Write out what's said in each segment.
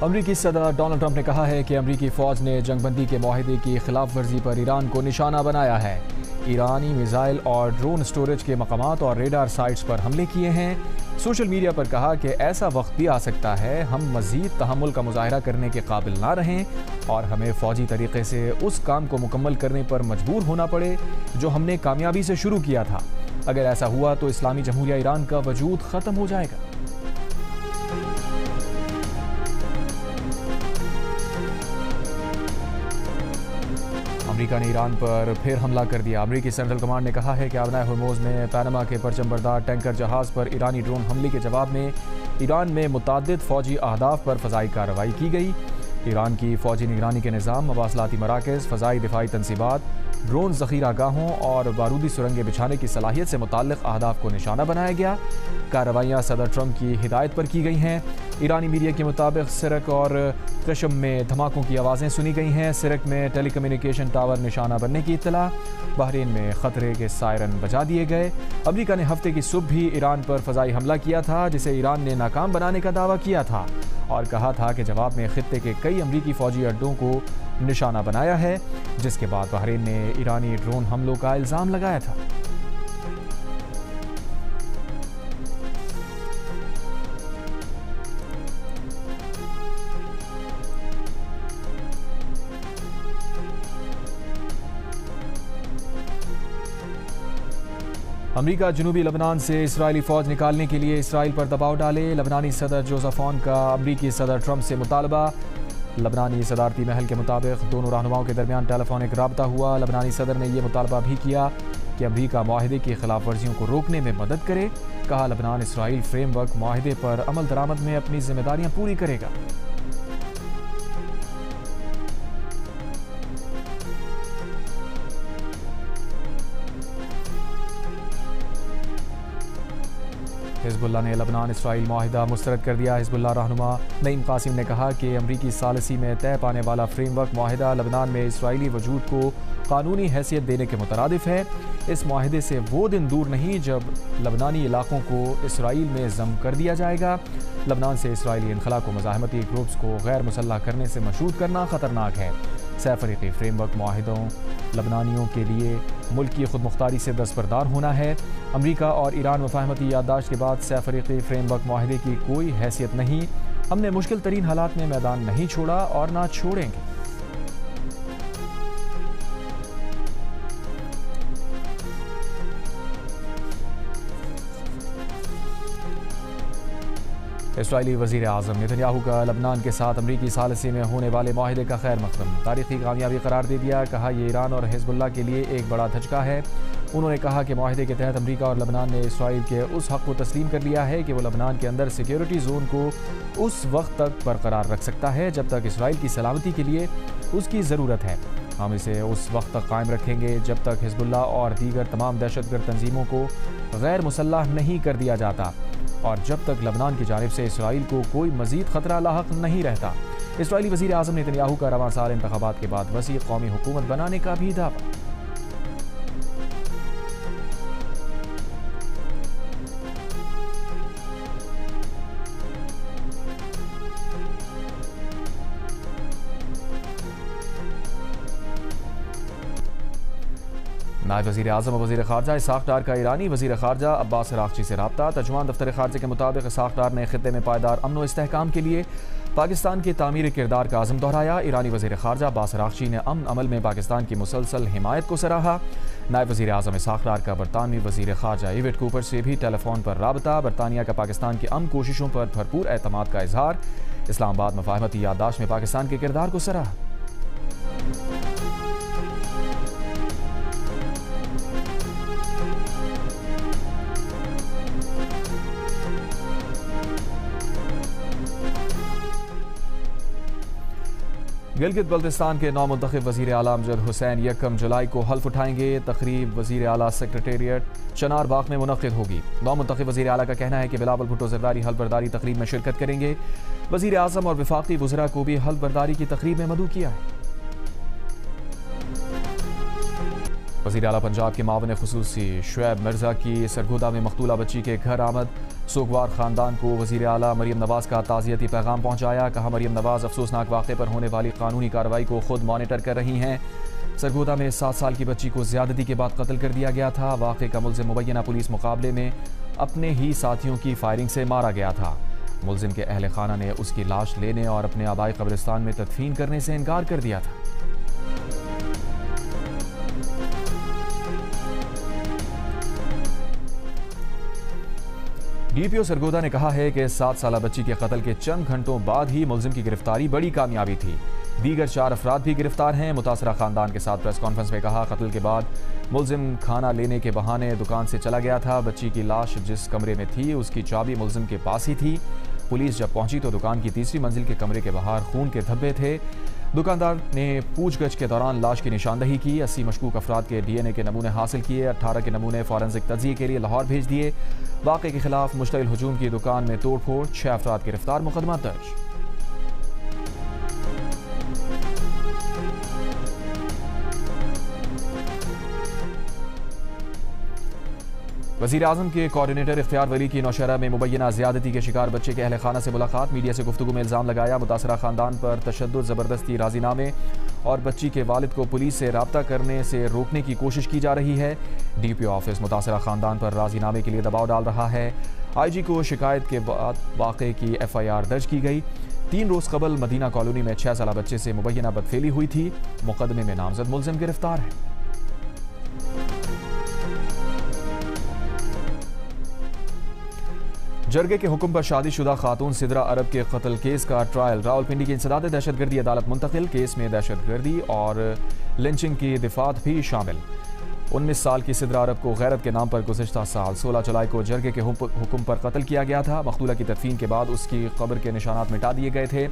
अमरीकी सदर Donald Trump ने कहा है कि अमरीकी फ़ौज ने जंगबंदी के माहदे की खिलाफ वर्जी पर ईरान को निशाना बनाया है। ईरानी मिसाइल और ड्रोन स्टोरेज के मकामात और रेडार साइट्स पर हमले किए हैं। सोशल मीडिया पर कहा कि ऐसा वक्त भी आ सकता है हम मज़ीद तहम्मुल का मुजाहरा करने के काबिल ना रहें और हमें फ़ौजी तरीके से उस काम को मुकम्मल करने पर मजबूर होना पड़े जो हमने कामयाबी से शुरू किया था। अगर ऐसा हुआ तो इस्लामी जमहूरिया ईरान का वजूद ख़त्म हो जाएगा। अमेरिका ने ईरान पर फिर हमला कर दिया। अमेरिकी सेंट्रल कमांड ने कहा है कि आबनाए हर्मुज़ में पैनामा के परचम बरदार टैंकर जहाज़ पर ईरानी ड्रोन हमले के जवाब में ईरान में मुतअद्दिद फ़ौजी अहदाफ पर फ़ज़ाई कार्रवाई की गई। ईरान की फ़ौजी निगरानी के निज़ाम, मवासलाती मराकज़, फ़ज़ाई दिफाई तनसीबात, ड्रोन ज़ख़ीरा गाहों और बारूदी सुरंगें बिछाने की सलाहियत से मुताल्लिक़ अहदाफ को निशाना बनाया गया। कार्रवाइयाँ सदर ट्रंप की हिदायत पर की गई हैं। ईरानी मीडिया के मुताबिक सिरक और कशम में धमाकों की आवाज़ें सुनी गई हैं। सिरक में टेलीकम्युनिकेशन टावर निशाना बनने की इत्तला। बहरीन में ख़तरे के सायरन बजा दिए गए। अमेरिका ने हफ्ते की सुबह भी ईरान पर फ़ज़ाई हमला किया था जिसे ईरान ने नाकाम बनाने का दावा किया था और कहा था कि जवाब में खित्ते के कई अमरीकी फ़ौजी अड्डों को निशाना बनाया है, जिसके बाद बहरीन ने ईरानी ड्रोन हमलों का इल्ज़ाम लगाया था। अमेरिका जनूबी लबनान से इसराइली फ़ौज निकालने के लिए इसराइल पर दबाव डाले। लबनानी सदर जोसेफ ऑन का अमरीकी सदर ट्रंप से मुतालबा। लबनानी सदारती महल के मुताबिक दोनों रहनुमाओं के दरमियान टेलीफोनिक राब्ता हुआ। लबनानी सदर ने यह मुतालबा भी किया कि अमरीका माहदे की खिलाफ वर्जियों को रोकने में मदद करे। कहा लबनान इसराइल फ्रेमवर्क माहदे पर अमल दरामद में अपनी जिम्मेदारियां पूरी करेगा। हिज़्बुल्लाह ने लबनान इसराइल माहिदा मुस्तरद कर दिया। हिज़्बुल्लाह रहनुमा नईम कासिम ने कहा कि अमरीकी सालिसी में तय पाने वाला फ्रेमवर्क माहिदा लबनान में इसराइली वजूद को कानूनी हैसियत देने के मुतरादिफ है। इस माहिदे से वो दिन दूर नहीं जब लबनानी इलाकों को इसराइल में ज़म कर दिया जाएगा। लबनान से इसराइली इनखला को मज़ाहमती ग्रुप्स को गैर मुसल्लह करने से मशहूद करना ख़तरनाक है। सैफरीक़ी फ्रेमवर्क माहिदों लबनानियों के लिए मुल्क की खुद मुख्तारी से दस्तबरदार होना है। अमरीका और ईरान मुफाहमती याददाश्त के बाद सैफरीक़ी फ्रेमवर्क माहिदे की कोई हैसियत नहीं। हमने मुश्किल तरीन हालात में मैदान नहीं छोड़ा और ना छोड़ेंगे। इसराइली वज़ीर आज़म नेतन्याहू का लबनान के साथ अमरीकी सालिसी में होने वाले माहिदे का खैर मक़दम तारीख़ी कामयाबी करार दे दिया। कहा यह ईरान और हिज़्बुल्लाह के लिए एक बड़ा धचका है। उन्होंने कहा कि माहिदे के तहत अमरीका और लबनान ने इसराइल के उस हक़ को तस्लीम कर लिया है कि वो लबनान के अंदर सिक्योरिटी जोन को उस वक्त तक बरकरार रख सकता है जब तक इसराइल की सलामती के लिए उसकी ज़रूरत है। हम इसे उस वक्त तक कायम रखेंगे जब तक हिज़्बुल्लाह और दीगर तमाम दहशतगर्द तंजीमों को गैर मुसल्लह नहीं कर दिया जाता और जब तक लबनान की जानिब से इसराइल को कोई मज़ीद ख़तरा लाहक नहीं रहता। इसराइली वज़ीर आज़म नेतन्याहू का रवां साल इंतख़ाबात के बाद वसी कौमी हुकूमत बनाने का भी दावा। नायब वज़ीर आज़म और वज़ीर ख़ारजा इसाक़ डार का ईरानी वज़ीर ख़ारजा अब्बास अराग़ची से रब्ता। तर्जुमान दफ्तर ख़ारजा के मुताबिक इसाक़ डार ने ख़ित्ते में पायदार अमन व इस्तेहकाम के लिए पाकिस्तान के तामीर किरदार का आज़म दोहराया। ईरानी वज़ीर ख़ारजा अब्बास अराग़ची ने अमन अमल में पाकिस्तान की मुसलसल हिमायत को सराहा। नायब वज़ीर आज़म इसाक़ डार का बरतानवी वज़ीर ख़ारजा इवेट कूपर से भी टेलीफोन पर राबता। बरतानिया का पाकिस्तान की अमन कोशिशों पर भरपूर एतमाद का इजहार। इस्लामाबाद मुफाहमती याददाश्त में पाकिस्तान के किरदार को सराहा। गिलगित बल्तिस्तान के नौमुंतखब वज़ीर आला अमजद हुसैन 1 जुलाई को हल्फ उठाएंगे। तकरीब वज़ीर आला सेक्रेटेरिएट चनार बाग में मुनक़्क़िद होगी। नौमुंतखब वज़ीर आला का कहना है कि बिलावल भुट्टो ज़रदारी हल्फ बर्दारी तकरीब में शिरकत करेंगे। वज़ीर आज़म और वफाकी वज़रा को भी हल्फ बर्दारी की तकरीब में मदऊ किया है। वज़ीर आला पंजाब के मावन खुसूसी शुएब मिर्ज़ा की सरगोदा में मकतूला बच्ची के घर आमद। सोगवार ख़ानदान को वज़ीर आला मरियम नवाज़ का ताज़ियती पैगाम पहुँचाया। कहा, मरियम नवाज़ अफसोसनाक वाक़े पर होने वाली कानूनी कार्रवाई को खुद मॉनिटर कर रही हैं। सरगोदा में 7 साल की बच्ची को ज़्यादती के बाद कत्ल कर दिया गया था। वाक़े का मुल्ज़िम मुबैना पुलिस मुकाबले में अपने ही साथियों की फायरिंग से मारा गया था। मुल्ज़िम के अहल खाना ने उसकी लाश लेने और अपने आबाई कब्रिस्तान में तदफीन करने से इनकार कर दिया था। डीपीओ सरगोदा ने कहा है कि 7 साला बच्ची के कत्ल के चंद घंटों बाद ही मुल्ज़िम की गिरफ्तारी बड़ी कामयाबी थी। दीगर 4 अफराद भी गिरफ्तार हैं। मुतासरा खानदान के साथ प्रेस कॉन्फ्रेंस में कहा, कत्ल के बाद मुल्ज़िम खाना लेने के बहाने दुकान से चला गया था। बच्ची की लाश जिस कमरे में थी उसकी चाबी मुल्ज़िम के पास ही थी। पुलिस जब पहुंची तो दुकान की तीसरी मंजिल के कमरे के बाहर खून के धब्बे थे। दुकानदार ने पूछगछ के दौरान लाश की निशानदही की। 80 मशकूक अफराद के DNA के नमूने हासिल किए। 18 के नमूने फॉरेंसिक तज्ज़िये के लिए लाहौर भेज दिए। वाक़े के खिलाफ मुश्तइल हुजूम की दुकान में तोड़फोड़, 6 अफराद गिरफ्तार, मुकदमा दर्ज। वज़ीर आज़म के कोऑर्डिनेटर इख्तियार वली की नौशहरा में मुबैना ज़्यादती के शिकार बच्चे के अहल खाना से मुलाकात। मीडिया से गुफ्तगू में इल्ज़ाम लगाया, मुतासरा ख़ानदान पर तशद्दुद, ज़बरदस्ती, राज़ीनामे और बच्ची के वालिद को पुलिस से रब्ता करने से रोकने की कोशिश की जा रही है। DPO ऑफिस मुतासरा ख़ानदान पर राज़ीनामे के लिए दबाव डाल रहा है। IG को शिकायत के बाद वाक़े की FIR दर्ज की गई। 3 रोज़ कबल मदीना कॉलोनी में 6 साला बच्चे से मुबैना बदफेली हुई थी। मुकदमे में नामजद मुल्ज़िम गिरफ्तार है। जरगे के हुक्म पर शादीशुदा खातून सिदरा अरब के कत्ल केस का ट्रायल रावलपिंडी की इंसदाद दहशतगर्दी अदालत मुंतकिल। केस में दहशतगर्दी और लिंचिंग की दिफात भी शामिल। 19 साल की सिदरा अरब को गैरत के नाम पर गुज़िश्ता साल 16 जुलाई को जरगे के हुक्म पर कत्ल किया गया था। मकतूला की तदफीन के बाद उसकी कब्र के निशानात मिटा दिए गए थे।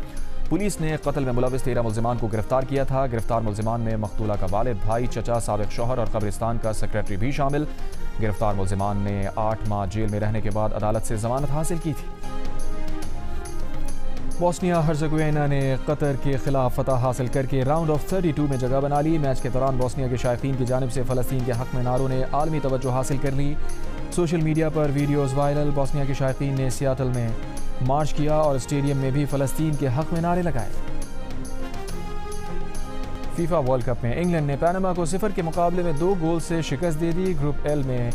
पुलिस ने कत्ल में मुलविस 13 मुल्ज़िमान को गिरफ्तार किया था। गिरफ्तार मुल्ज़िमान में मकतूला का वालिद, भाई, चचा, साबिक शौहर और कब्रिस्तान का सेक्रेटरी भी शामिल। गिरफ्तार मुल्ज़िमान ने 8 माह जेल में रहने के बाद अदालत से जमानत हासिल की थी। बोस्निया हर्ज़ेगोविना ने कतर के खिलाफ फतह हासिल करके राउंड ऑफ 32 में जगह बना ली। मैच के दौरान बोस्निया के शायकीन की जानिब से फ़लस्तीन के हक़ में नारों ने आलमी तवज्जो हासिल कर ली। सोशल मीडिया पर वीडियोज़ वायरल। बोस्निया के शायकीन ने सियाटल में मार्च किया और स्टेडियम में भी फ़लस्तीन के हक़ में नारे लगाए। फीफा वर्ल्ड कप में इंग्लैंड ने पैनामा को 0 के मुकाबले में 2 गोल से शिकस्त दे दी। ग्रुप L में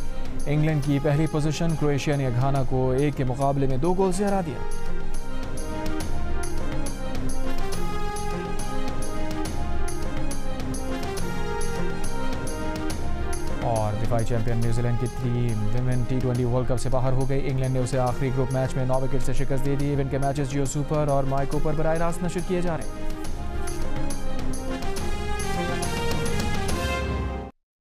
इंग्लैंड की पहली पोजीशन, क्रोएशिया ने घाना को 1 के मुकाबले में 2 गोल से हरा दिया। और दिफाई चैंपियन न्यूजीलैंड की team women T20 world cup से बाहर हो गई। इंग्लैंड ने उसे आखिरी ग्रुप मैच में 9 विकेट से शिकस्त दे दी। इवेंट के मैचेस जियो सुपर और माई कोपर बराह रास्त नशर किए जा रहे हैं।